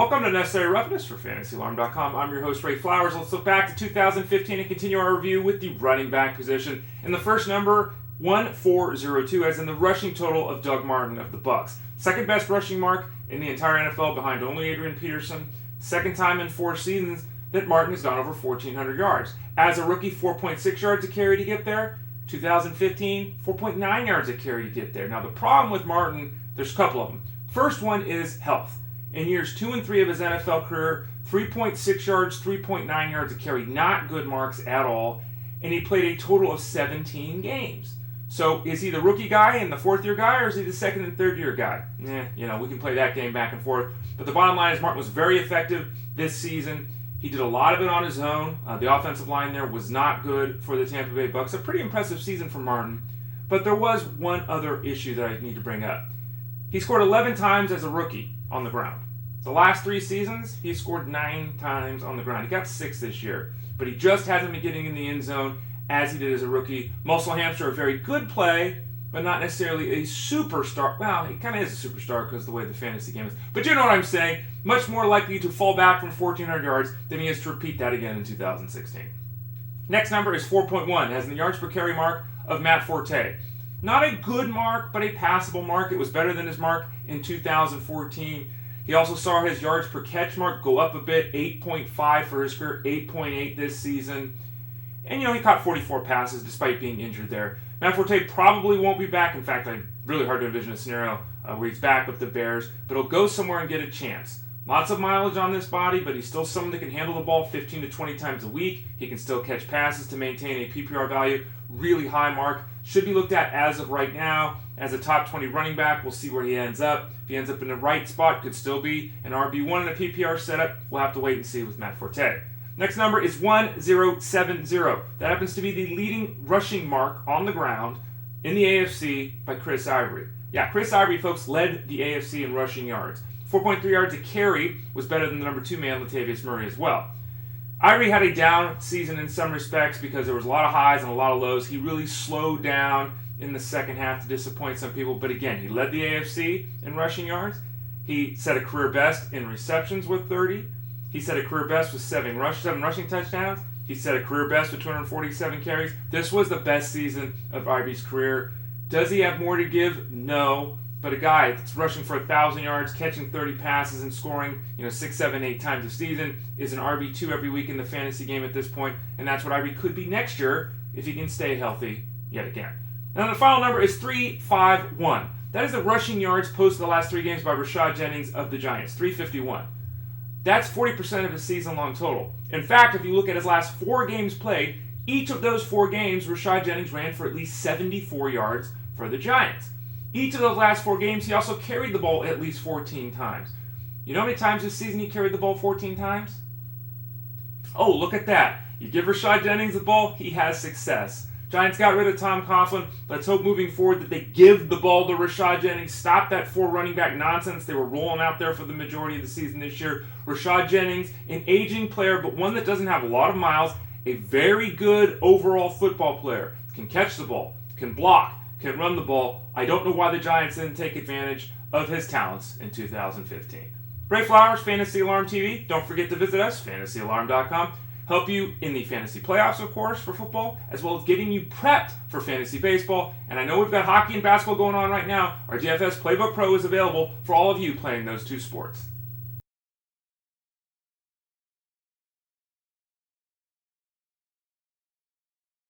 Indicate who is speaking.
Speaker 1: Welcome to Necessary Roughness for FantasyAlarm.com. I'm your host, Ray Flowers. Let's look back to 2015 and continue our review with the running back position. And the first number, 1402, as in the rushing total of Doug Martin of the Bucs. Second best rushing mark in the entire NFL behind only Adrian Peterson. Second time in 4 seasons that Martin has gone over 1,400 yards. As a rookie, 4.6 yards a carry to get there. 2015, 4.9 yards a carry to get there. Now, the problem with Martin, there's a couple of them. First one is health. In years 2 and 3 of his NFL career, 3.6 yards, 3.9 yards a carry, not good marks at all. And he played a total of 17 games. So is he the rookie guy and the fourth-year guy, or is he the second and third-year guy? We can play that game back and forth. But the bottom line is Martin was very effective this season. He did a lot of it on his own. The offensive line there was not good for the Tampa Bay Bucs. A pretty impressive season for Martin. But there was one other issue that I need to bring up. He scored 11 times as a rookie on the ground. The last 3 seasons, he scored 9 times on the ground. He got 6 this year. But he just hasn't been getting in the end zone as he did as a rookie. Muscle hamster, a very good play, but not necessarily a superstar. Well, he kind of is a superstar because of the way the fantasy game is. But you know what I'm saying. Much more likely to fall back from 1,400 yards than he is to repeat that again in 2016. Next number is 4.1, as in the yards per carry mark of Matt Forte. Not a good mark, but a passable mark. It was better than his mark in 2014. He also saw his yards per catch mark go up a bit, 8.5 for his career, 8.8 this season. And, he caught 44 passes despite being injured there. Matt Forte probably won't be back. In fact, it's really hard to envision a scenario where he's back with the Bears, but he'll go somewhere and get a chance. Lots of mileage on this body, but he's still someone that can handle the ball 15 to 20 times a week. He can still catch passes to maintain a PPR value. Really high mark. Should be looked at as of right now as a top 20 running back. We'll see where he ends up. If he ends up in the right spot, could still be an RB1 in a PPR setup. We'll have to wait and see with Matt Forte. Next number is 1070. That happens to be the leading rushing mark on the ground in the AFC by Chris Ivory. Yeah, Chris Ivory, folks, led the AFC in rushing yards. 4.3 yards a carry was better than the number 2 man, Latavius Murray, as well. Ivory had a down season in some respects because there was a lot of highs and a lot of lows. He really slowed down in the second half to disappoint some people. But again, he led the AFC in rushing yards. He set a career best in receptions with 30. He set a career best with 7 rushing touchdowns. He set a career best with 247 carries. This was the best season of Ivory's career. Does he have more to give? No. But a guy that's rushing for 1,000 yards, catching 30 passes, and scoring 6, 7, 8 times a season is an RB2 every week in the fantasy game at this point, and that's what Ivory could be next year if he can stay healthy yet again. Now the final number is 351. That is the rushing yards posted the last 3 games by Jennings of the Giants, 351. That's 40% of his season-long total. In fact, if you look at his last 4 games played, each of those 4 games, Jennings ran for at least 74 yards for the Giants. Each of those last 4 games, he also carried the ball at least 14 times. You know how many times this season he carried the ball 14 times? Oh, look at that. You give Jennings the ball, he has success. Giants got rid of Tom Coughlin. Let's hope moving forward that they give the ball to Jennings. Stop that 4 running back nonsense they were rolling out there for the majority of the season this year. Jennings, an aging player, but one that doesn't have a lot of miles, a very good overall football player. Can catch the ball, can block, can run the ball. I don't know why the Giants didn't take advantage of his talents in 2015. Ray Flowers, Fantasy Alarm TV. Don't forget to visit us, FantasyAlarm.com. Help you in the fantasy playoffs, of course, for football, as well as getting you prepped for fantasy baseball. And I know we've got hockey and basketball going on right now. Our DFS Playbook Pro is available for all of you playing those 2 sports.